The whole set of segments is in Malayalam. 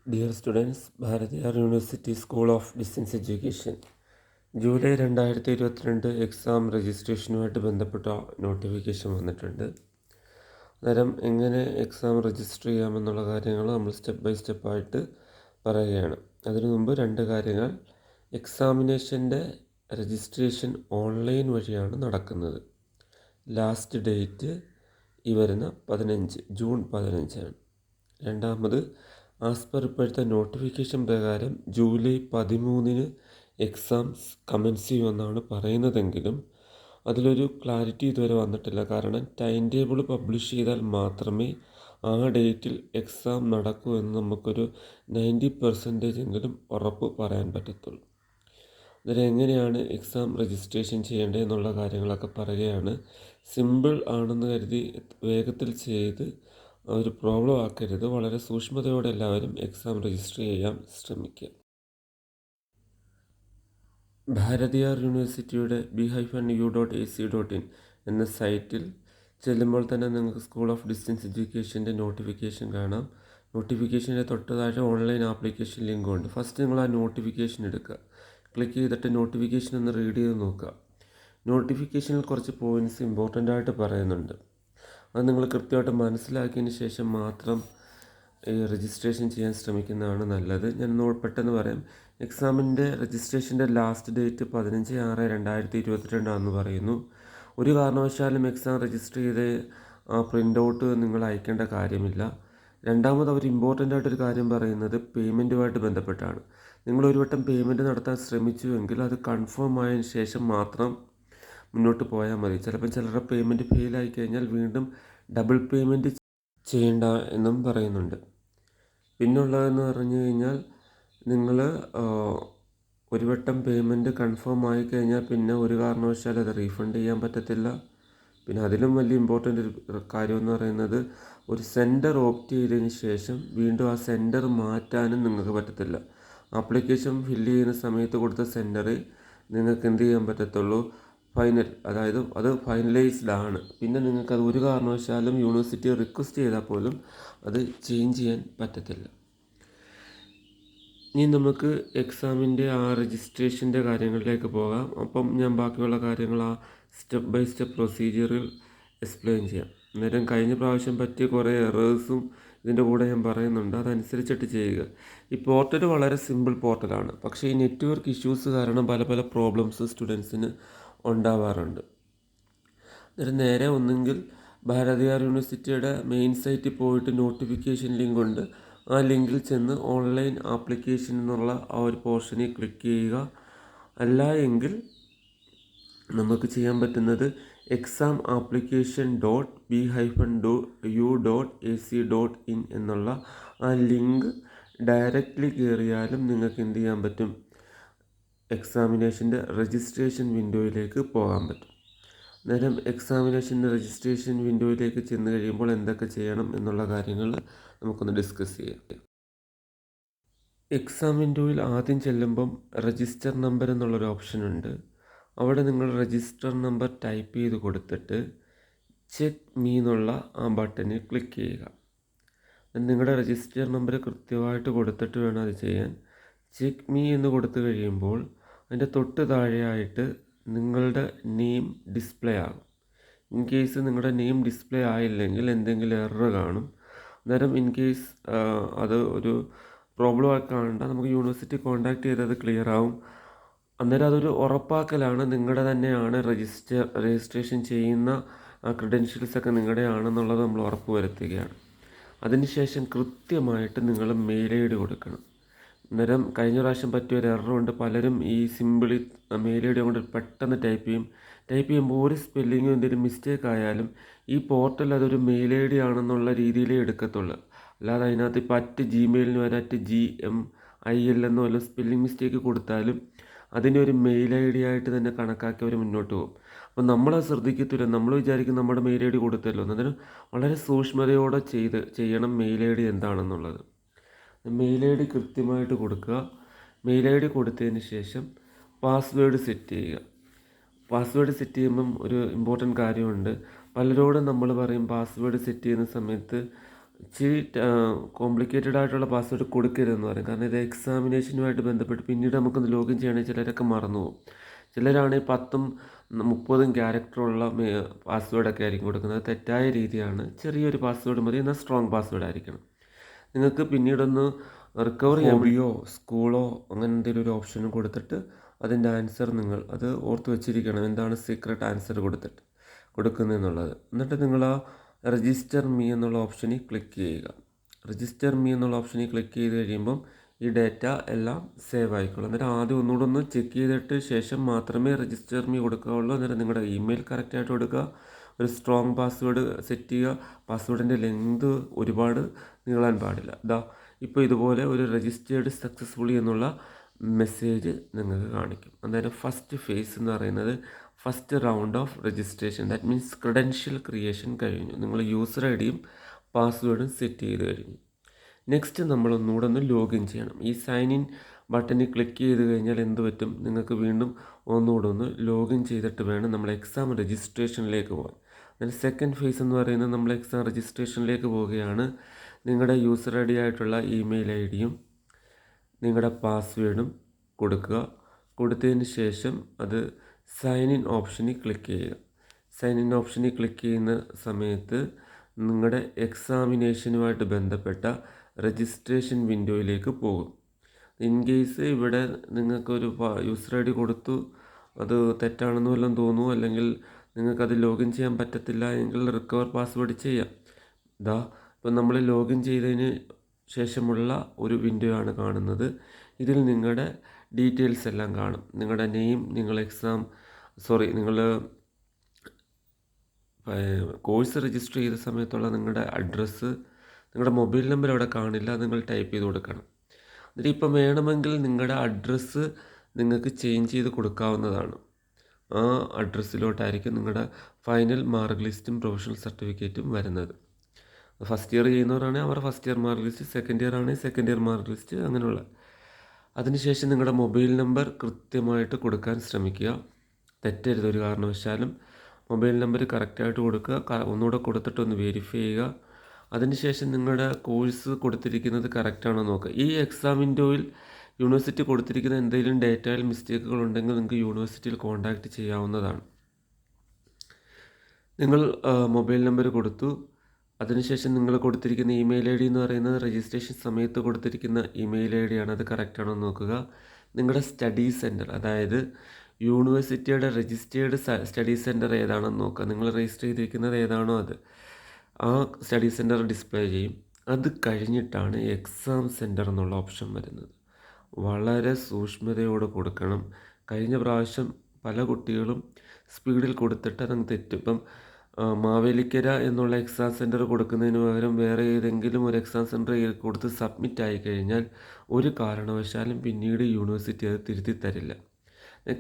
Dear students, Bharathiar University School of Distance Education July 2022 exam രജിസ്ട്രേഷനുമായിട്ട് ബന്ധപ്പെട്ട നോട്ടിഫിക്കേഷൻ വന്നിട്ടുണ്ട്. അന്നേരം എങ്ങനെ എക്സാം രജിസ്റ്റർ ചെയ്യാമെന്നുള്ള കാര്യങ്ങൾ നമ്മൾ സ്റ്റെപ്പ് ബൈ സ്റ്റെപ്പായിട്ട് പറയുകയാണ്. അതിനു മുമ്പ് രണ്ട് കാര്യങ്ങൾ. എക്സാമിനേഷൻ്റെ രജിസ്ട്രേഷൻ ഓൺലൈൻ വഴിയാണ് നടക്കുന്നത്. ലാസ്റ്റ് ഡേറ്റ് ഈ വരുന്ന ജൂൺ 15 ആണ്. രണ്ടാമത്, ആസ് പെർ ഇപ്പോഴത്തെ നോട്ടിഫിക്കേഷൻ പ്രകാരം ജൂലൈ 13 എക്സാംസ് കമൻസ് ചെയ്യുമെന്നാണ് പറയുന്നതെങ്കിലും അതിലൊരു ക്ലാരിറ്റി ഇതുവരെ വന്നിട്ടില്ല. കാരണം ടൈം ടേബിൾ പബ്ലിഷ് ചെയ്താൽ മാത്രമേ ആ ഡേറ്റിൽ എക്സാം നടക്കൂ എന്ന് നമുക്കൊരു 90% എങ്കിലും ഉറപ്പ് പറയാൻ പറ്റത്തുള്ളൂ. അന്നേരം എങ്ങനെയാണ് എക്സാം രജിസ്ട്രേഷൻ ചെയ്യേണ്ടത് എന്നുള്ള കാര്യങ്ങളൊക്കെ പറയുകയാണ്. സിമ്പിൾ ആണെന്ന് കരുതി വേഗത്തിൽ ചെയ്ത് ഒരു പ്രോബ്ലം ആക്കരുത്. വളരെ സൂക്ഷ്മതയോടെ എല്ലാവരും എക്സാം രജിസ്റ്റർ ചെയ്യാൻ ശ്രമിക്കുക. ഭാരതിയാർ യൂണിവേഴ്സിറ്റിയുടെ b-u.ac.in എന്ന സൈറ്റിൽ ചെല്ലുമ്പോൾ തന്നെ നിങ്ങൾക്ക് സ്കൂൾ ഓഫ് ഡിസ്റ്റൻസ് എഡ്യൂക്കേഷൻ്റെ നോട്ടിഫിക്കേഷൻ കാണാം. നോട്ടിഫിക്കേഷൻ്റെ തൊട്ട് താഴെ ഓൺലൈൻ ആപ്ലിക്കേഷൻ ലിങ്കും ഉണ്ട്. ഫസ്റ്റ് നിങ്ങൾ ആ നോട്ടിഫിക്കേഷൻ എടുക്കുക. ക്ലിക്ക് ചെയ്തിട്ട് നോട്ടിഫിക്കേഷൻ ഒന്ന് റീഡ് ചെയ്ത് നോക്കുക. നോട്ടിഫിക്കേഷനിൽ കുറച്ച് പോയിൻറ്റ്സ് ഇമ്പോർട്ടൻ്റ് ആയിട്ട് പറയുന്നുണ്ട്. അത് നിങ്ങൾ കൃത്യമായിട്ട് മനസ്സിലാക്കിയതിന് ശേഷം മാത്രം രജിസ്ട്രേഷൻ ചെയ്യാൻ ശ്രമിക്കുന്നതാണ് നല്ലത്. ഞാൻ പെട്ടെന്ന് പറയാം. എക്സാമിൻ്റെ രജിസ്ട്രേഷൻ്റെ ലാസ്റ്റ് ഡേറ്റ് 15/6/2022 പറയുന്നു. ഒരു കാരണവശാലും എക്സാം രജിസ്റ്റർ ചെയ്ത് പ്രിൻ്റ് ഔട്ട് നിങ്ങൾ അയക്കേണ്ട കാര്യമില്ല. രണ്ടാമത് അവർ ഇമ്പോർട്ടൻ്റ് ആയിട്ടൊരു കാര്യം പറയുന്നത് പേയ്മെൻറ്റുമായിട്ട് ബന്ധപ്പെട്ടാണ്. നിങ്ങളൊരു വട്ടം പേയ്മെൻറ്റ് നടത്താൻ ശ്രമിച്ചുവെങ്കിൽ അത് കൺഫേം ആയതിനു ശേഷം മാത്രം മുന്നോട്ട് പോയാൽ മതി. ചിലപ്പോൾ ചിലരുടെ പേയ്മെൻറ്റ് ഫെയിലായി കഴിഞ്ഞാൽ വീണ്ടും ഡബിൾ പേയ്മെൻറ്റ് ചെയ്യേണ്ട എന്നും പറയുന്നുണ്ട്. പിന്നുള്ളതെന്ന് പറഞ്ഞു കഴിഞ്ഞാൽ നിങ്ങൾ ഒരു വട്ടം പേയ്മെൻറ്റ് കൺഫേം ആയിക്കഴിഞ്ഞാൽ പിന്നെ ഒരു കാരണവശാലും അത് റീഫണ്ട് ചെയ്യാൻ പറ്റത്തില്ല. പിന്നെ അതിലും വലിയ ഇമ്പോർട്ടൻ്റ് ഒരു കാര്യമെന്ന് പറയുന്നത് ഒരു സെൻറ്റർ ഓപ്റ്റ് ചെയ്തതിന് ശേഷം വീണ്ടും ആ സെൻറ്റർ മാറ്റാനും നിങ്ങൾക്ക് പറ്റത്തില്ല. ആപ്ലിക്കേഷൻ ഫില്ല് ചെയ്യുന്ന സമയത്ത് കൊടുത്ത സെൻറ്ററ് നിങ്ങൾക്ക് എന്ത് ചെയ്യാൻ പറ്റത്തുള്ളൂ, ഫൈനൽ, അതായത് അത് ഫൈനലൈസ്ഡ് ആണ്. പിന്നെ നിങ്ങൾക്കത് ഒരു കാരണവശാലും യൂണിവേഴ്സിറ്റി റിക്വസ്റ്റ് ചെയ്താൽ പോലും അത് ചേഞ്ച് ചെയ്യാൻ പറ്റത്തില്ല. ഇനി നമുക്ക് എക്സാമിൻ്റെ ആ രജിസ്ട്രേഷൻ്റെ കാര്യങ്ങളിലേക്ക് പോകാം. അപ്പം ഞാൻ ബാക്കിയുള്ള കാര്യങ്ങൾ ആ സ്റ്റെപ്പ് ബൈ സ്റ്റെപ്പ് പ്രൊസീജിയറിൽ എക്സ്പ്ലെയിൻ ചെയ്യാം. അന്നേരം കഴിഞ്ഞ പ്രാവശ്യം പറ്റിയ കുറേ എറേഴ്സും ഇതിൻ്റെ കൂടെ ഞാൻ പറയുന്നുണ്ട്. അതനുസരിച്ചിട്ട് ചെയ്യുക. ഈ പോർട്ടൽ വളരെ സിമ്പിൾ പോർട്ടലാണ്. പക്ഷേ ഈ നെറ്റ്വർക്ക് ഇഷ്യൂസ് കാരണം പല പല പ്രോബ്ലംസ് സ്റ്റുഡൻസിന് ഉണ്ടാവാറുണ്ട്. അന്നേരം നേരെ ഒന്നെങ്കിൽ ഭാരതിയാർ യൂണിവേഴ്സിറ്റിയുടെ മെയിൻ സൈറ്റിൽ പോയിട്ട് നോട്ടിഫിക്കേഷൻ ലിങ്ക് ഉണ്ട്. ആ ലിങ്കിൽ ചെന്ന് ഓൺലൈൻ ആപ്ലിക്കേഷൻ എന്നുള്ള ആ ഒരു പോർഷനിൽ ക്ലിക്ക് ചെയ്യുക. അല്ല എങ്കിൽ നമുക്ക് ചെയ്യാൻ പറ്റുന്നത് എക്സാം ആപ്ലിക്കേഷൻ .b-u.ac.in എന്നുള്ള ആ ലിങ്ക് ഡയറക്റ്റ്ലി കയറിയാലും നിങ്ങൾക്ക് എന്ത് ചെയ്യാൻ പറ്റും, എക്സാമിനേഷൻ്റെ രജിസ്ട്രേഷൻ വിൻഡോയിലേക്ക് പോകാൻ പറ്റും. അന്നേരം എക്സാമിനേഷൻ്റെ രജിസ്ട്രേഷൻ വിൻഡോയിലേക്ക് ചെന്ന് കഴിയുമ്പോൾ എന്തൊക്കെ ചെയ്യണം എന്നുള്ള കാര്യങ്ങൾ നമുക്കൊന്ന് ഡിസ്കസ് ചെയ്യാം. എക്സാം വിൻഡോയിൽ ആദ്യം ചെല്ലുമ്പം രജിസ്റ്റർ നമ്പർ എന്നുള്ളൊരു ഓപ്ഷൻ ഉണ്ട്. അവിടെ നിങ്ങൾ രജിസ്റ്റർ നമ്പർ ടൈപ്പ് ചെയ്ത് കൊടുത്തിട്ട് ചെക്ക് മീ എന്നുള്ള ആ ബട്ടണിൽ ക്ലിക്ക് ചെയ്യുക. നിങ്ങളുടെ രജിസ്റ്റർ നമ്പർ കൃത്യമായിട്ട് കൊടുത്തിട്ട് വേണം അത് ചെയ്യാൻ. ചെക്ക് മീ എന്ന് കൊടുത്തു കഴിയുമ്പോൾ അതിൻ്റെ തൊട്ട് താഴെയായിട്ട് നിങ്ങളുടെ നെയിം ഡിസ്പ്ലേ ആകും. ഇൻ കേസ് നിങ്ങളുടെ നെയിം ഡിസ്പ്ലേ ആയില്ലെങ്കിൽ എന്തെങ്കിലും എറർ കാണും. അന്നേരം ഇൻ കേസ് അത് ഒരു പ്രോബ്ലം ആയി കാണണ്ട, നമുക്ക് യൂണിവേഴ്സിറ്റി കോൺടാക്ട് ചെയ്തത് ക്ലിയർ ആവും. അന്നേരം അതൊരു ഉറപ്പാക്കലാണ്, നിങ്ങളുടെ തന്നെയാണ് രജിസ്ട്രേഷൻ ചെയ്യുന്ന ക്രെഡൻഷ്യൽസൊക്കെ നിങ്ങളുടെ ആണെന്നുള്ളത് നമ്മൾ ഉറപ്പ് വരുത്തുകയാണ്. അതിനുശേഷം കൃത്യമായിട്ട് നിങ്ങൾ മെയിൽ ഐ ഡി കൊടുക്കണം. അന്നേരം കഴിഞ്ഞ പ്രാവശ്യം പറ്റിയൊരു എററുണ്ട്. പലരും ഈ സിമ്പിളി മെയിൽ ഐ ഡി കൊണ്ട് പെട്ടെന്ന് ടൈപ്പ് ചെയ്യുമ്പോൾ ഒരു സ്പെല്ലിങ്ങും എന്തെങ്കിലും മിസ്റ്റേക്ക് ആയാലും ഈ പോർട്ടൽ അതൊരു മെയിൽ ഐ ഡി ആണെന്നുള്ള രീതിയിലേ എടുക്കത്തുള്ളൂ. അല്ലാതെ അതിനകത്ത് ഇപ്പോൾ @gmail വരെ @gmail എന്നോ വല്ല സ്പെല്ലിംഗ് മിസ്റ്റേക്ക് കൊടുത്താലും അതിനെ ഒരു മെയിൽ ഐ ഡി ആയിട്ട് തന്നെ കണക്കാക്കി അവർ മുന്നോട്ട് പോകും. അപ്പം നമ്മളത് ശ്രദ്ധിക്കത്തില്ല. നമ്മൾ വിചാരിക്കും നമ്മുടെ മെയിൽ ഐ ഡി കൊടുത്തല്ലോ. അതിന് വളരെ സൂക്ഷ്മതയോടെ ചെയ്യണം മെയിൽ ഐ ഡി എന്താണെന്നുള്ളത്. മെയിൽ ഐ ഡി കൃത്യമായിട്ട് കൊടുക്കുക. മെയിൽ ഐ ഡി കൊടുത്തതിന് ശേഷം പാസ്വേഡ് സെറ്റ് ചെയ്യുക. പാസ്വേഡ് സെറ്റ് ചെയ്യുമ്പം ഒരു ഇമ്പോർട്ടൻറ്റ് കാര്യമുണ്ട്. പലരോടും നമ്മൾ പറയും പാസ്വേഡ് സെറ്റ് ചെയ്യുന്ന സമയത്ത് ഇച്ചിരി കോംപ്ലിക്കേറ്റഡ് ആയിട്ടുള്ള പാസ്വേഡ് കൊടുക്കരുതെന്ന് പറയും. കാരണം ഇത് എക്സാമിനേഷനുമായിട്ട് ബന്ധപ്പെട്ട് പിന്നീട് നമുക്കൊന്ന് ലോഗിൻ ചെയ്യണമെങ്കിൽ ചിലരൊക്കെ മറന്നു പോകും. ചിലരാണെങ്കിൽ 10ഉം 30ഉം ക്യാരക്ടറുള്ള പാസ്വേഡൊക്കെ ആയിരിക്കും കൊടുക്കുന്നത്. തെറ്റായ രീതിയാണ്. ചെറിയൊരു പാസ്വേഡ് മതി, എന്നാൽ സ്ട്രോങ് പാസ്വേഡ് ആയിരിക്കണം. നിങ്ങൾക്ക് പിന്നീടൊന്ന് റിക്കവർ ഹോബിയോ സ്കൂളോ അങ്ങനെ എന്തെങ്കിലും ഒരു ഓപ്ഷനും കൊടുത്തിട്ട് അതിൻ്റെ ആൻസർ നിങ്ങൾ അത് ഓർത്ത് വെച്ചിരിക്കണം, എന്താണ് സീക്രട്ട് ആൻസർ കൊടുക്കുന്നതെന്നുള്ളത്. എന്നിട്ട് നിങ്ങൾ ആ രജിസ്റ്റർ മീ എന്നുള്ള ഓപ്ഷനിൽ ക്ലിക്ക് ചെയ്യുക. രജിസ്റ്റർ മീ എന്നുള്ള ഓപ്ഷനിൽ ക്ലിക്ക് ചെയ്ത് കഴിയുമ്പം ഈ ഡേറ്റ എല്ലാം സേവ് ആയിക്കോളും. എന്നിട്ട് ആദ്യം ഒന്നുകൂടെ ഒന്ന് ചെക്ക് ചെയ്തിട്ട് ശേഷം മാത്രമേ രജിസ്റ്റർ മീ കൊടുക്കുകയുള്ളൂ. എന്നിട്ട് നിങ്ങളുടെ ഇമെയിൽ കറക്റ്റായിട്ട് കൊടുക്കുക, ഒരു സ്ട്രോങ് പാസ്വേഡ് സെറ്റ് ചെയ്യുക. പാസ്വേഡിൻ്റെ ലെങ്ത് ഒരുപാട് നീളാൻ പാടില്ല. ഇപ്പോൾ ഇതുപോലെ ഒരു രജിസ്റ്റേർഡ് സക്സസ്ഫുള്ളി എന്നുള്ള മെസ്സേജ് നിങ്ങൾക്ക് കാണിക്കും. അന്നേരം ഫസ്റ്റ് ഫേസ് എന്ന് പറയുന്നത് first round of registration, that means credential creation കഴിഞ്ഞു. നിങ്ങൾ യൂസർ ഐ ഡിയും പാസ്വേഡും സെറ്റ് ചെയ്ത് കഴിഞ്ഞു. നെക്സ്റ്റ് നമ്മളൊന്നുകൂടെ ഒന്ന് ലോഗിൻ ചെയ്യണം. ഈ സൈൻ ഇൻ ബട്ടണിൽ ക്ലിക്ക് ചെയ്ത് കഴിഞ്ഞാൽ എന്ത് പറ്റും, നിങ്ങൾക്ക് വീണ്ടും ഒന്നുകൂടെ ഒന്ന് ലോഗിൻ ചെയ്തിട്ട് വേണം നമ്മൾ എക്സാം രജിസ്ട്രേഷനിലേക്ക് പോകാൻ. അതിന് സെക്കൻഡ് ഫേസ് എന്ന് പറയുന്നത് നമ്മൾ എക്സാം രജിസ്ട്രേഷനിലേക്ക് പോവുകയാണ്. നിങ്ങളുടെ യൂസർ ഐ ഡി ആയിട്ടുള്ള ഇമെയിൽ ഐ ഡിയും നിങ്ങളുടെ പാസ്വേഡും കൊടുക്കുക. കൊടുത്തതിന് ശേഷം അത് സൈൻ ഇൻ ഓപ്ഷനിൽ ക്ലിക്ക് ചെയ്യുക. സൈൻ ഇൻ ഓപ്ഷനിൽ ക്ലിക്ക് ചെയ്യുന്ന സമയത്ത് നിങ്ങളുടെ എക്സാമിനേഷനുമായിട്ട് ബന്ധപ്പെട്ട രജിസ്ട്രേഷൻ വിൻഡോയിലേക്ക് പോകും. ഇൻ കേസ് ഇവിടെ നിങ്ങൾക്കൊരു യൂസർ ഐ ഡി കൊടുത്തു അത് തെറ്റാണെന്ന് വല്ലതും തോന്നുമോ, അല്ലെങ്കിൽ നിങ്ങൾക്കത് ലോഗിൻ ചെയ്യാൻ പറ്റത്തില്ല എങ്കിൽ റിക്കവർ പാസ്വേഡ് ചെയ്യാം. ഇപ്പം നമ്മൾ ലോഗിൻ ചെയ്തതിന് ശേഷമുള്ള ഒരു വിൻഡോ ആണ് കാണുന്നത്. ഇതിൽ നിങ്ങളുടെ ഡീറ്റെയിൽസ് എല്ലാം കാണും. നിങ്ങളുടെ നെയിം, നിങ്ങൾ നിങ്ങൾ കോഴ്സ് രജിസ്റ്റർ ചെയ്ത സമയത്തുള്ള നിങ്ങളുടെ അഡ്രസ്സ്, നിങ്ങളുടെ മൊബൈൽ നമ്പർ അവിടെ കാണില്ല, നിങ്ങൾ ടൈപ്പ് ചെയ്ത് കൊടുക്കണം. എന്നിട്ട് ഇപ്പം വേണമെങ്കിൽ നിങ്ങളുടെ അഡ്രസ്സ് നിങ്ങൾക്ക് ചേഞ്ച് ചെയ്ത് കൊടുക്കാവുന്നതാണ്. ആ അഡ്രസ്സിലോട്ടായിരിക്കും നിങ്ങളുടെ ഫൈനൽ മാർക്ക് ലിസ്റ്റും പ്രൊഫഷണൽ സർട്ടിഫിക്കറ്റും വരുന്നത്. ഫസ്റ്റ് ഇയർ ചെയ്യുന്നവരാണെങ്കിൽ അവർ first year mark list, second year ആണെങ്കിൽ സെക്കൻഡ് ഇയർ മാർക്ക് ലിസ്റ്റ്, അങ്ങനെയുള്ള. അതിനുശേഷം നിങ്ങളുടെ മൊബൈൽ നമ്പർ കൃത്യമായിട്ട് കൊടുക്കാൻ ശ്രമിക്കുക. തെറ്റരുത് ഒരു കാരണവശാലും. മൊബൈൽ നമ്പർ കറക്റ്റായിട്ട് കൊടുക്കുക. ഒന്നുകൂടെ കൊടുത്തിട്ട് ഒന്ന് വെരിഫൈ ചെയ്യുക. അതിനുശേഷം നിങ്ങളുടെ കോഴ്സ് കൊടുത്തിരിക്കുന്നത് കറക്റ്റാണോ നോക്കുക. ഈ എക്സാം വിൻഡോയിൽ യൂണിവേഴ്സിറ്റി കൊടുത്തിരിക്കുന്ന എന്തെങ്കിലും ഡേറ്റയിൽ മിസ്റ്റേക്കുകൾ ഉണ്ടെങ്കിൽ നിങ്ങൾക്ക് യൂണിവേഴ്സിറ്റിയിൽ കോൺടാക്റ്റ് ചെയ്യാവുന്നതാണ്. നിങ്ങൾ മൊബൈൽ നമ്പർ കൊടുത്തു. അതിനുശേഷം നിങ്ങൾ കൊടുത്തിരിക്കുന്ന ഇമെയിൽ ഐ ഡി എന്ന് പറയുന്നത് രജിസ്ട്രേഷൻ സമയത്ത് കൊടുത്തിരിക്കുന്ന ഇമെയിൽ ഐ ഡിയാണ്, അത് കറക്റ്റാണോ നോക്കുക. നിങ്ങളുടെ സ്റ്റഡി സെൻറ്റർ, അതായത് യൂണിവേഴ്സിറ്റിയുടെ രജിസ്റ്റേർഡ് സ്റ്റഡി സെൻറ്റർ ഏതാണെന്ന് നോക്കുക. നിങ്ങൾ രജിസ്റ്റർ ചെയ്തിരിക്കുന്നത് ഏതാണോ അത്, ആ സ്റ്റഡി സെൻറ്റർ ഡിസ്പ്ലേ ചെയ്യും. അത് കഴിഞ്ഞിട്ടാണ് എക്സാം സെൻറ്റർ എന്നുള്ള ഓപ്ഷൻ വരുന്നത്. വളരെ സൂക്ഷ്മതയോടെ കൊടുക്കണം. കഴിഞ്ഞ പ്രാവശ്യം പല കുട്ടികളും സ്പീഡിൽ കൊടുത്തിട്ട് അതങ്ങ് തെറ്റും. ഇപ്പം മാവേലിക്കര എന്നുള്ള എക്സാം സെൻറ്റർ കൊടുക്കുന്നതിന് പകരം വേറെ ഏതെങ്കിലും ഒരു എക്സാം സെൻറ്റർ കൊടുത്ത് സബ്മിറ്റ് ആയി കഴിഞ്ഞാൽ ഒരു കാരണവശാലും പിന്നീട് യൂണിവേഴ്സിറ്റി അത് തിരുത്തി തരില്ല.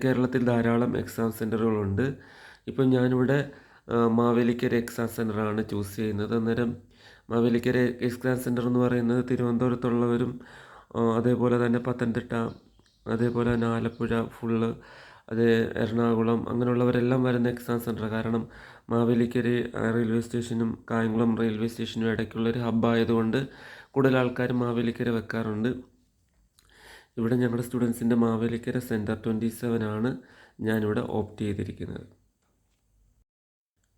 കേരളത്തിൽ ധാരാളം എക്സാം സെൻറ്ററുകളുണ്ട്. ഇപ്പം ഞാനിവിടെ മാവേലിക്കര എക്സാം സെൻറ്ററാണ് ചൂസ് ചെയ്യുന്നത്. അന്നേരം മാവേലിക്കര എക്സാം സെൻറ്റർ എന്ന് പറയുന്നത് തിരുവനന്തപുരത്തുള്ളവരും അതേപോലെ തന്നെ പത്തനംതിട്ട, അതേപോലെ തന്നെ ആലപ്പുഴ ഫുള്ള്, അത് എറണാകുളം, അങ്ങനെയുള്ളവരെല്ലാം വരുന്ന എക്സാം സെൻറ്റർ. കാരണം മാവേലിക്കര റെയിൽവേ സ്റ്റേഷനും കായംകുളം റെയിൽവേ സ്റ്റേഷനും ഇടയ്ക്കുള്ളൊരു ഹബ്ബായതുകൊണ്ട് കൂടുതൽ ആൾക്കാർ മാവേലിക്കര വെക്കാറുണ്ട്. ഇവിടെ ഞങ്ങളുടെ സ്റ്റുഡൻസിൻ്റെ മാവേലിക്കര സെൻറ്റർ 27 ആണ് ഞാനിവിടെ ഓപ്റ്റ് ചെയ്തിരിക്കുന്നത്.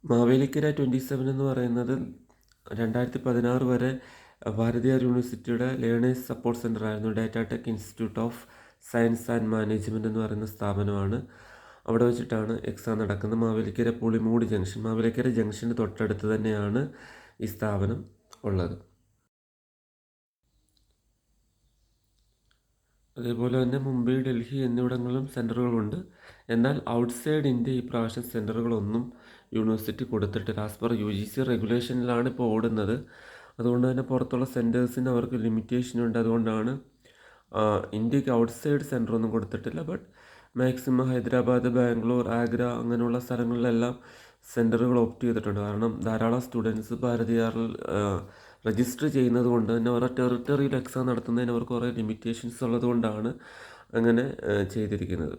മാവേലിക്കര 27 എന്ന് പറയുന്നത് 2016 വരെ ഭാരതിയാർ യൂണിവേഴ്സിറ്റിയുടെ ലേണേഴ്സ് സപ്പോർട്ട് സെൻ്റർ ആയിരുന്നു. Data tech institute of science and management എന്ന് പറയുന്ന സ്ഥാപനമാണ്. അവിടെ വെച്ചിട്ടാണ് എക്സാം നടക്കുന്നത്. മാവേലിക്കര പുളിമൂട് ജംഗ്ഷൻ, മാവേലിക്കര ജംഗ്ഷന് തൊട്ടടുത്ത് തന്നെയാണ് ഈ സ്ഥാപനം ഉള്ളത്. അതേപോലെ തന്നെ മുംബൈ, ഡൽഹി എന്നിവിടങ്ങളിലും സെൻറ്ററുകളുണ്ട്. എന്നാൽ ഔട്ട്സൈഡ് ഇന്ത്യ ഈ പ്രാവശ്യം സെൻറ്ററുകളൊന്നും യൂണിവേഴ്സിറ്റി കൊടുത്തിട്ടില്ല. ആസ് പെർ UGC റെഗുലേഷനിലാണ് ഇപ്പോൾ ഓടുന്നത്. അതുകൊണ്ട് തന്നെ പുറത്തുള്ള സെൻറ്റേഴ്സിന് അവർക്ക് ലിമിറ്റേഷനുണ്ട്. അതുകൊണ്ടാണ് ഇന്ത്യക്ക് ഔട്ട്സൈഡ് സെൻറ്ററൊന്നും കൊടുത്തിട്ടില്ല. ബട്ട് മാക്സിമം ഹൈദരാബാദ്, ബാംഗ്ലൂർ, ആഗ്ര അങ്ങനെയുള്ള സ്ഥലങ്ങളിലെല്ലാം സെൻറ്ററുകൾ ഓപ്റ്റ് ചെയ്തിട്ടുണ്ട്. കാരണം ധാരാളം സ്റ്റുഡൻസ് ഭാരതിയാറിൽ രജിസ്റ്റർ ചെയ്യുന്നത് കൊണ്ട് തന്നെ അവരുടെ ടെറിട്ടറിയിൽ എക്സാം നടത്തുന്നതിന് അവർക്ക് കുറേ ലിമിറ്റേഷൻസ് ഉള്ളത് കൊണ്ടാണ് അങ്ങനെ ചെയ്തിരിക്കുന്നത്.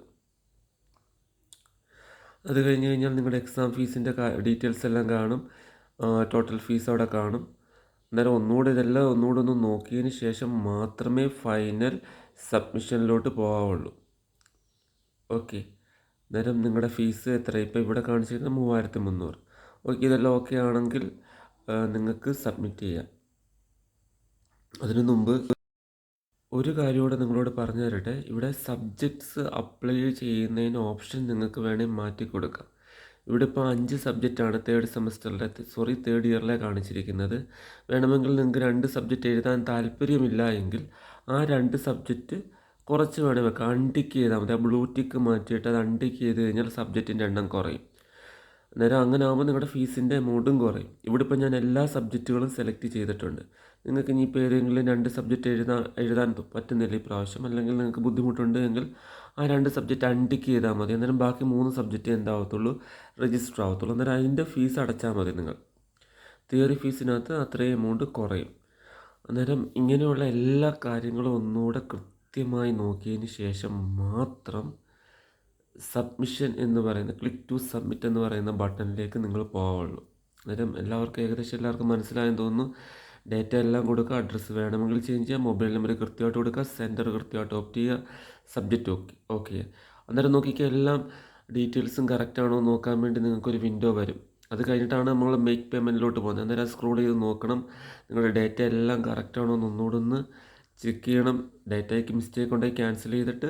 അത് കഴിഞ്ഞ് കഴിഞ്ഞാൽ നിങ്ങളുടെ എക്സാം ഫീസിൻ്റെ ഡീറ്റെയിൽസ് എല്ലാം കാണും. ടോട്ടൽ ഫീസ് അവിടെ കാണും. അന്നേരം ഇതെല്ലാം ഒന്നുകൂടെ ഒന്ന് നോക്കിയതിന് ശേഷം മാത്രമേ ഫൈനൽ സബ്മിഷനിലോട്ട് പോകാവുള്ളൂ. ഓക്കെ. അന്നേരം നിങ്ങളുടെ ഫീസ് എത്ര? ഇപ്പോൾ ഇവിടെ കാണിച്ചിരിക്കുന്നത് 3300. ഓക്കെ, ഇതെല്ലാം ഓക്കെ ആണെങ്കിൽ നിങ്ങൾക്ക് സബ്മിറ്റ് ചെയ്യാം. അതിനു മുമ്പ് ഒരു കാര്യം കൂടെ നിങ്ങളോട് പറഞ്ഞു തരട്ടെ. ഇവിടെ സബ്ജക്ട്സ് അപ്ലൈ ചെയ്യുന്നതിന് ഓപ്ഷൻ നിങ്ങൾക്ക് വേണമെങ്കിൽ മാറ്റി കൊടുക്കാം. ഇവിടെ ഇപ്പോൾ 5 സബ്ജക്റ്റാണ് തേർഡ് ഇയറിലെ കാണിച്ചിരിക്കുന്നത്. വേണമെങ്കിൽ നിങ്ങൾക്ക് 2 സബ്ജക്റ്റ് എഴുതാൻ താല്പര്യമില്ല എങ്കിൽ ആ 2 സബ്ജക്റ്റ് കുറച്ച് വേണേൽ വെക്കാം. അൺടിക്ക് ചെയ്താൽ മതി. ആ ബ്ലൂ ടിക്ക് മാറ്റിയിട്ട് അത് അൺടിക്ക് ചെയ്ത് കഴിഞ്ഞാൽ സബ്ജക്റ്റിൻ്റെ എണ്ണം കുറയും. അന്നേരം അങ്ങനെ ആകുമ്പോൾ നിങ്ങളുടെ ഫീസിൻ്റെ എമൗണ്ടും കുറയും. ഇവിടെ ഇപ്പോൾ ഞാൻ എല്ലാ സബ്ജക്റ്റുകളും സെലക്ട് ചെയ്തിട്ടുണ്ട്. നിങ്ങൾക്ക് ഇനിയിപ്പോൾ ഏതെങ്കിലും 2 സബ്ജക്റ്റ് എഴുതാൻ പറ്റുന്നില്ല ഈ പ്രാവശ്യം, അല്ലെങ്കിൽ നിങ്ങൾക്ക് ബുദ്ധിമുട്ടുണ്ട് എങ്കിൽ ആ 2 സബ്ജക്റ്റ് അൺടിക്ക് ചെയ്താൽ മതി. അന്നേരം ബാക്കി 3 സബ്ജക്റ്റ് എന്താവത്തുള്ളൂ, രജിസ്റ്റർ ആവത്തുള്ളൂ. അന്നേരം അതിൻ്റെ ഫീസ് അടച്ചാൽ മതി നിങ്ങൾ. തിയറി ഫീസിനകത്ത് അത്രയും എമൗണ്ട് കുറയും. അന്നേരം ഇങ്ങനെയുള്ള എല്ലാ കാര്യങ്ങളും ഒന്നുകൂടെ കൃത്യമായി നോക്കിയതിന് ശേഷം മാത്രം സബ്മിഷൻ എന്ന് പറയുന്ന ക്ലിക്ക് ടു സബ്മിറ്റ് എന്ന് പറയുന്ന ബട്ടണിലേക്ക് നിങ്ങൾ പോവുള്ളൂ. അന്നേരം ഏകദേശം എല്ലാവർക്കും മനസ്സിലായെന്ന് തോന്നുന്നു. ഡേറ്റ എല്ലാം കൊടുക്കുക, അഡ്രസ്സ് വേണമെങ്കിൽ ചേഞ്ച് ചെയ്യുക, മൊബൈൽ നമ്പർ കൃത്യമായിട്ട് കൊടുക്കുക, സെൻറ്റർ കൃത്യമായിട്ട് ഓപ്റ്റ് ചെയ്യുക, സബ്ജക്റ്റ് ഓക്കെ. അന്നേരം നോക്കിക്കുക എല്ലാം ഡീറ്റെയിൽസും കറക്റ്റാണോ നോക്കാൻ വേണ്ടി നിങ്ങൾക്കൊരു വിൻഡോ വരും. അത് കഴിഞ്ഞിട്ടാണ് നമ്മൾ മേക്ക് പേയ്മെൻറ്റിലോട്ട് പോകുന്നത്. അന്നേരം സ്ക്രോൾ ചെയ്ത് നോക്കണം നിങ്ങളുടെ ഡേറ്റ എല്ലാം കറക്റ്റാണോ എന്ന് ഒന്നുകൂടെ ഒന്ന് ചെക്ക് ചെയ്യണം. ഡേറ്റയ്ക്ക് മിസ്റ്റേക്ക് ഉണ്ടെങ്കിൽ ക്യാൻസൽ ചെയ്തിട്ട്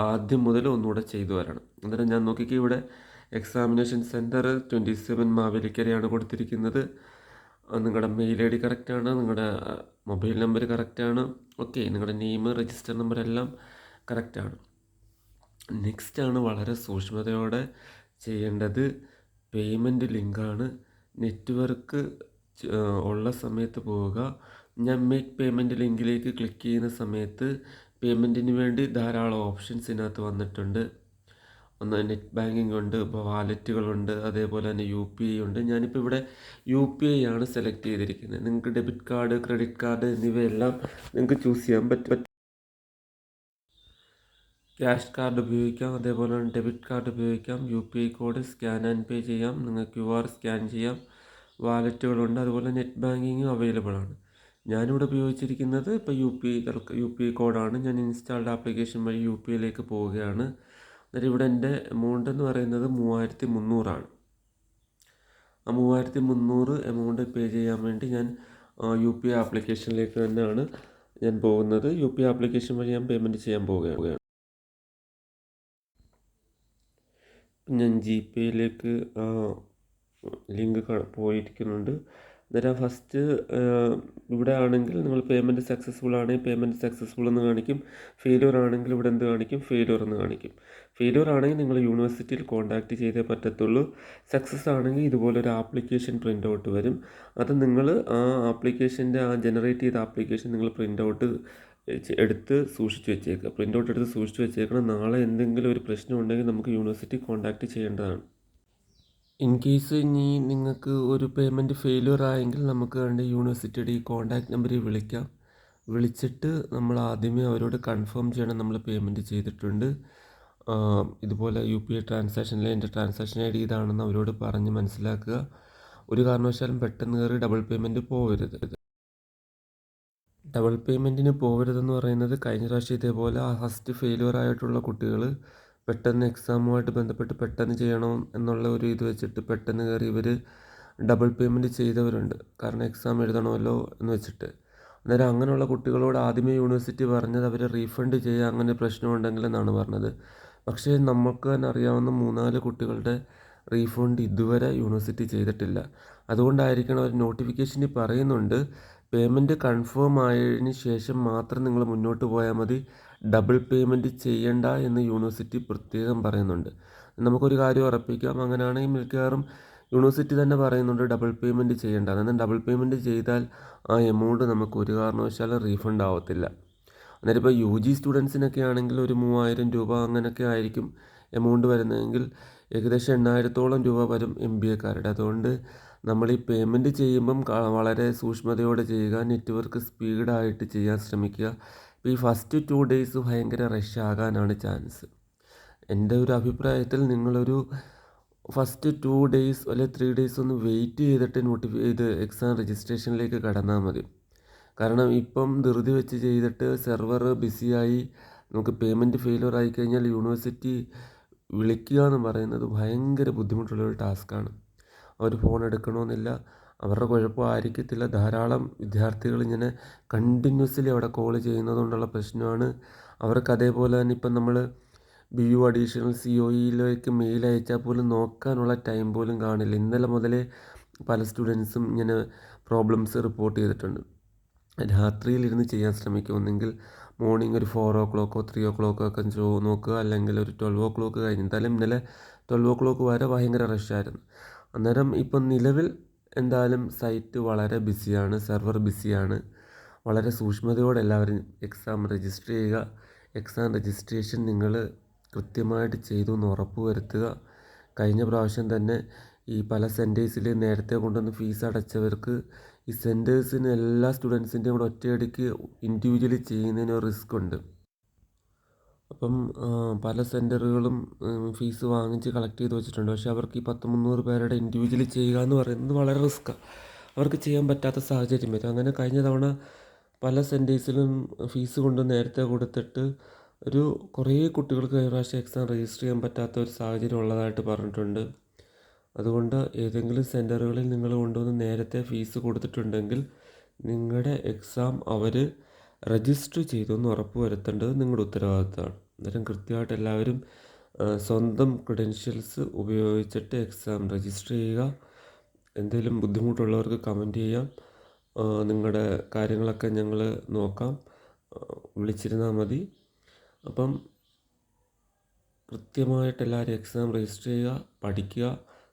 ആദ്യം മുതൽ ഒന്നുകൂടെ ചെയ്തു വരണം. അന്നേരം ഞാൻ നോക്കിക്കുക ഇവിടെ എക്സാമിനേഷൻ സെൻറ്റർ 27 മാവേലിക്കരയാണ് കൊടുത്തിരിക്കുന്നത്. നിങ്ങളുടെ മെയിൽ ഐ ഡി കറക്റ്റാണ്, നിങ്ങളുടെ മൊബൈൽ നമ്പർ കറക്റ്റാണ്, ഓക്കെ. നിങ്ങളുടെ നെയിം, രജിസ്റ്റർ നമ്പർ എല്ലാം കറക്റ്റാണ്. നെക്സ്റ്റാണ് വളരെ സൂക്ഷ്മതയോടെ ചെയ്യേണ്ടത് പേയ്മെൻറ്റ് ലിങ്കാണ്. നെറ്റ്വർക്ക് ഉള്ള സമയത്ത് പോവുക. ഞാൻ മേക്ക് പേയ്മെൻറ്റ് ലിങ്കിലേക്ക് ക്ലിക്ക് ചെയ്യുന്ന സമയത്ത് പേയ്മെൻറ്റിന് വേണ്ടി ധാരാളം ഓപ്ഷൻസ് ഇതിനകത്ത് വന്നിട്ടുണ്ട്. ഒന്ന് നെറ്റ് ബാങ്കിങ് ഉണ്ട്, ഇപ്പോൾ വാലറ്റുകളുണ്ട്, അതേപോലെ തന്നെ UPI ഉണ്ട്. ഞാനിപ്പോൾ ഇവിടെ UPI ആണ് സെലക്ട് ചെയ്തിരിക്കുന്നത്. നിങ്ങൾക്ക് ഡെബിറ്റ് കാർഡ്, ക്രെഡിറ്റ് കാർഡ് എന്നിവയെല്ലാം നിങ്ങൾക്ക് ചൂസ് ചെയ്യാൻ പറ്റും. ക്യാഷ് കാർഡ് ഉപയോഗിക്കാം, അതേപോലെ തന്നെ ഡെബിറ്റ് കാർഡ് ഉപയോഗിക്കാം. UPI code scan and pay ചെയ്യാം, നിങ്ങൾക്ക് QR സ്കാൻ ചെയ്യാം. വാലറ്റുകളുണ്ട്, അതുപോലെ നെറ്റ് ബാങ്കിങ്ങും അവൈലബിൾ ആണ്. ഞാനിവിടെ ഉപയോഗിച്ചിരിക്കുന്നത് ഇപ്പോൾ UPI കോഡാണ്. ഞാൻ ഇൻസ്റ്റാൾഡ് ആപ്ലിക്കേഷൻ വഴി UPIയിലേക്ക് പോവുകയാണ്. അന്നേരം ഇവിടെ എൻ്റെ എമൗണ്ട് എന്ന് പറയുന്നത് 3300 ആ 3300 എമൗണ്ട് പേ ചെയ്യാൻ വേണ്ടി ഞാൻ UPI ആപ്ലിക്കേഷനിലേക്ക് തന്നെയാണ് ഞാൻ പോകുന്നത്. UPI ആപ്ലിക്കേഷൻ വഴി ഞാൻ പേയ്മെൻറ്റ് ചെയ്യാൻ പോവുകയാണ്. ഞാൻ GPayയിലേക്ക് ലിങ്ക് പോയിരിക്കുന്നുണ്ട്. അന്നേരം ഫസ്റ്റ് ഇവിടെ ആണെങ്കിൽ നിങ്ങൾ പേയ്മെൻറ്റ് സക്സസ്ഫുൾ ആണെങ്കിൽ പേയ്മെൻറ്റ് സക്സസ്ഫുൾ എന്ന് കാണിക്കും. ഫെയിലിയർ ആണെങ്കിൽ ഇവിടെ എന്ത് കാണിക്കും, ഫെയിലിയർ എന്ന് കാണിക്കും. ഫെയിലിയർ ആണെങ്കിൽ നിങ്ങൾ യൂണിവേഴ്സിറ്റിയിൽ കോൺടാക്റ്റ് ചെയ്തേ പറ്റത്തുള്ളൂ. സക്സസ് ആണെങ്കിൽ ഇതുപോലൊരു ആപ്ലിക്കേഷൻ പ്രിൻ്റ് ഔട്ട് വരും. അത് നിങ്ങൾ ആ ആപ്ലിക്കേഷൻ്റെ ജനറേറ്റ് ചെയ്ത ആപ്ലിക്കേഷൻ നിങ്ങൾ പ്രിൻ്റ് ഔട്ട് എടുത്ത് സൂക്ഷിച്ച് വെച്ചേക്കുക. പ്രിൻ്റ് ഔട്ട് എടുത്ത് സൂക്ഷിച്ച് വെച്ചേക്കണം. നാളെ എന്തെങ്കിലും ഒരു പ്രശ്നം ഉണ്ടെങ്കിൽ നമുക്ക് യൂണിവേഴ്സിറ്റി കോൺടാക്റ്റ് ചെയ്യേണ്ടതാണ്. ഇൻ കേസ് ഇനി നിങ്ങൾക്ക് ഒരു പേയ്മെൻറ്റ് ഫെയിലിയർ ആയെങ്കിൽ നമുക്ക് വേണ്ടി യൂണിവേഴ്സിറ്റിയുടെ ഈ കോൺടാക്റ്റ് നമ്പറിൽ വിളിച്ചിട്ട് നമ്മൾ ആദ്യമേ അവരോട് കൺഫേം ചെയ്യണം നമ്മൾ പേയ്മെൻറ്റ് ചെയ്തിട്ടുണ്ട്. ഇതുപോലെ UPI ട്രാൻസാക്ഷനിലെ എൻ്റെ ട്രാൻസാക്ഷൻ ID ഇതാണെന്ന് അവരോട് പറഞ്ഞ് മനസ്സിലാക്കുക. ഒരു കാരണവശാലും പെട്ടെന്ന് കയറി ഡബിൾ പേയ്മെൻറ്റ് പോകരുത്. ഡബിൾ പേയ്മെൻറ്റിന് പോകരുതെന്ന് പറയുന്നത് കഴിഞ്ഞ പ്രാവശ്യം ഇതേപോലെ ഫസ്റ്റ് ഫെയിലിയർ ആയിട്ടുള്ള കുട്ടികൾ പെട്ടെന്ന് എക്സാമുമായിട്ട് ബന്ധപ്പെട്ട് പെട്ടെന്ന് ചെയ്യണം എന്നുള്ള ഒരു ഇത് വെച്ചിട്ട് പെട്ടെന്ന് കയറി ഇവർ ഡബിൾ പേയ്മെൻറ്റ് ചെയ്തവരുണ്ട്. കാരണം എക്സാം എഴുതണമല്ലോ എന്ന് വെച്ചിട്ട്. അന്നേരം അങ്ങനെയുള്ള കുട്ടികളോട് ആദ്യമേ യൂണിവേഴ്സിറ്റി പറഞ്ഞത് അവർ റീഫണ്ട് ചെയ്യുക, അങ്ങനെ പ്രശ്നമുണ്ടെങ്കിൽ എന്നാണ് പറഞ്ഞത്. പക്ഷേ നമുക്ക് തന്നെ അറിയാവുന്ന 3-4 കുട്ടികളുടെ റീഫണ്ട് ഇതുവരെ യൂണിവേഴ്സിറ്റി ചെയ്തിട്ടില്ല. അതുകൊണ്ടായിരിക്കണം അവർ നോട്ടിഫിക്കേഷനിൽ പറയുന്നുണ്ട് പേയ്മെൻറ്റ് കൺഫേം ആയതിന് ശേഷം മാത്രം നിങ്ങൾ മുന്നോട്ട് പോയാൽ മതി, ഡബിൾ പേയ്മെൻറ്റ് ചെയ്യണ്ട എന്ന് യൂണിവേഴ്സിറ്റി പ്രത്യേകം പറയുന്നുണ്ട്. നമുക്കൊരു കാര്യം ഉറപ്പിക്കാം, അങ്ങനെയാണെങ്കിൽ മിക്കവാറും യൂണിവേഴ്സിറ്റി തന്നെ പറയുന്നുണ്ട് ഡബിൾ പേയ്മെൻറ്റ് ചെയ്യേണ്ട. എന്നാൽ ഡബിൾ പേയ്മെൻറ്റ് ചെയ്താൽ ആ എമൗണ്ട് നമുക്ക് ഒരു കാരണവശാലും റീഫണ്ട് ആവത്തില്ല. അന്നേരം ഇപ്പോൾ UG സ്റ്റുഡൻസിനൊക്കെ ആണെങ്കിൽ ഒരു 3000 രൂപ അങ്ങനെയൊക്കെ ആയിരിക്കും എമൗണ്ട് വരുന്നതെങ്കിൽ ഏകദേശം 8000-ഓളം രൂപ വരും MBAക്കാരുടെ. അതുകൊണ്ട് നമ്മൾ ഈ പേയ്മെൻറ്റ് ചെയ്യുമ്പം വളരെ സൂക്ഷ്മതയോടെ ചെയ്യുക, നെറ്റ്വർക്ക് സ്പീഡായിട്ട് ചെയ്യാൻ ശ്രമിക്കുക. ഇപ്പോൾ ഈ ഫസ്റ്റ് 2 ഡേയ്സ് ഭയങ്കര റഷ് ആകാനാണ് ചാൻസ്. എൻ്റെ ഒരു അഭിപ്രായത്തിൽ നിങ്ങളൊരു ഫസ്റ്റ് 2 ഡേയ്സ് അല്ലെങ്കിൽ 3 ഡേയ്സ് ഒന്ന് വെയിറ്റ് ചെയ്തിട്ട് ഇത് എക്സാം രജിസ്ട്രേഷനിലേക്ക് കടന്നാൽ മതി. കാരണം ഇപ്പം ധൃതി വെച്ച് ചെയ്തിട്ട് സെർവർ ബിസിയായി നമുക്ക് പേയ്മെൻറ്റ് ഫെയിലിയർ ആയി കഴിഞ്ഞാൽ യൂണിവേഴ്സിറ്റി വിളിക്കുക എന്ന് പറയുന്നത് ഭയങ്കര ബുദ്ധിമുട്ടുള്ളൊരു ടാസ്ക്കാണ്. അവർ ഫോൺ എടുക്കണമെന്നില്ല, അവരുടെ കുഴപ്പമായിരിക്കത്തില്ല. ധാരാളം വിദ്യാർത്ഥികൾ ഇങ്ങനെ കണ്ടിന്യൂസ്ലി അവിടെ കോൾ ചെയ്യുന്നതുകൊണ്ടുള്ള പ്രശ്നമാണ്. അവർക്ക് അതേപോലെ തന്നെ ഇപ്പം നമ്മൾ BU അഡീഷണൽ COEയിലേക്ക് മെയിൽ അയച്ചാൽ പോലും നോക്കാനുള്ള ടൈം പോലും കാണില്ല. ഇന്നലെ മുതലേ പല സ്റ്റുഡൻസും ഇങ്ങനെ പ്രോബ്ലംസ് റിപ്പോർട്ട് ചെയ്തിട്ടുണ്ട്. രാത്രിയിലിരുന്ന് ചെയ്യാൻ ശ്രമിക്കുക. ഒന്നെങ്കിൽ മോർണിംഗ് ഒരു 4 o'clock 3 o'clock ഒക്കെ നോക്കുക, അല്ലെങ്കിൽ ഒരു 12 o'clock കഴിഞ്ഞ്. എന്തായാലും ഇന്നലെ 12 o'clock വരെ ഭയങ്കര റഷായിരുന്നു. അന്നേരം ഇപ്പം നിലവിൽ എന്തായാലും സൈറ്റ് വളരെ ബിസിയാണ്, സെർവർ ബിസിയാണ്. വളരെ സൂക്ഷ്മതയോടെ എല്ലാവരും എക്സാം രജിസ്റ്റർ ചെയ്യുക. എക്സാം രജിസ്ട്രേഷൻ നിങ്ങൾ കൃത്യമായിട്ട് ചെയ്തു എന്ന് ഉറപ്പ് വരുത്തുക. കഴിഞ്ഞ പ്രാവശ്യം തന്നെ ഈ പല സെൻറ്റേഴ്സിൽ നേരത്തെ കൊണ്ടുവന്ന് ഫീസ് അടച്ചവർക്ക് ഈ സെൻറ്റേഴ്സിന് എല്ലാ സ്റ്റുഡൻസിൻ്റെയും കൂടെ ഒറ്റയടിക്ക് ഇൻഡിവിജ്വലി ചെയ്യുന്നതിന് റിസ്ക് ഉണ്ട്. അപ്പം പല സെൻറ്ററുകളും ഫീസ് വാങ്ങിച്ച് കളക്ട് ചെയ്ത് വെച്ചിട്ടുണ്ട്. പക്ഷേ അവർക്ക് ഈ 100-300 പേരുടെ ഇൻഡിവിജ്വലി ചെയ്യുക എന്ന് പറയുന്നത് വളരെ റിസ്ക്കാണ്. അവർക്ക് ചെയ്യാൻ പറ്റാത്ത സാഹചര്യം വരും. അങ്ങനെ കഴിഞ്ഞ തവണ പല സെൻറ്റേഴ്സിലും ഫീസ് കൊണ്ട് നേരത്തെ കൊടുത്തിട്ട് കുറേ കുട്ടികൾക്ക് കഴിഞ്ഞ പ്രാവശ്യം എക്സാം രജിസ്റ്റർ ചെയ്യാൻ പറ്റാത്ത ഒരു സാഹചര്യം ഉള്ളതായിട്ട് പറഞ്ഞിട്ടുണ്ട്. അതുകൊണ്ട് ഏതെങ്കിലും സെൻറ്ററുകളിൽ നിങ്ങൾ കൊണ്ടുവന്ന് നേരത്തെ ഫീസ് കൊടുത്തിട്ടുണ്ടെങ്കിൽ നിങ്ങളുടെ എക്സാം അവർ രജിസ്റ്റർ ചെയ്തു എന്ന് ഉറപ്പ് വരുത്തേണ്ടത് നിങ്ങളുടെ ഉത്തരവാദിത്തമാണ്. അന്നേരം കൃത്യമായിട്ട് എല്ലാവരും സ്വന്തം ക്രെഡൻഷ്യൽസ് ഉപയോഗിച്ചിട്ട് എക്സാം രജിസ്റ്റർ ചെയ്യുക. എന്തെങ്കിലും ബുദ്ധിമുട്ടുള്ളവർക്ക് കമൻറ്റ് ചെയ്യാം. നിങ്ങളുടെ കാര്യങ്ങളൊക്കെ ഞങ്ങൾ നോക്കാം, വിളിച്ചിരുന്നാൽ മതി. അപ്പം കൃത്യമായിട്ട് എല്ലാവരും എക്സാം രജിസ്റ്റർ ചെയ്യുക, പഠിക്കുക,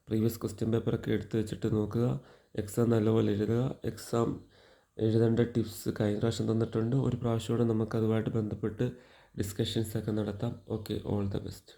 പ്രീവിയസ് ക്വസ്റ്റ്യൻ പേപ്പറൊക്കെ എടുത്ത് വെച്ചിട്ട് നോക്കുക, എക്സാം നല്ലപോലെ എഴുതുക. എക്സാം എഴുതേണ്ട ടിപ്സ് കഴിഞ്ഞ പ്രാവശ്യം തന്നിട്ടുണ്ട്. ഒരു പ്രാവശ്യം കൂടെ നമുക്കതുമായിട്ട് ബന്ധപ്പെട്ട് ഡിസ്കഷൻസൊക്കെ നടത്താം. Okay, all the best.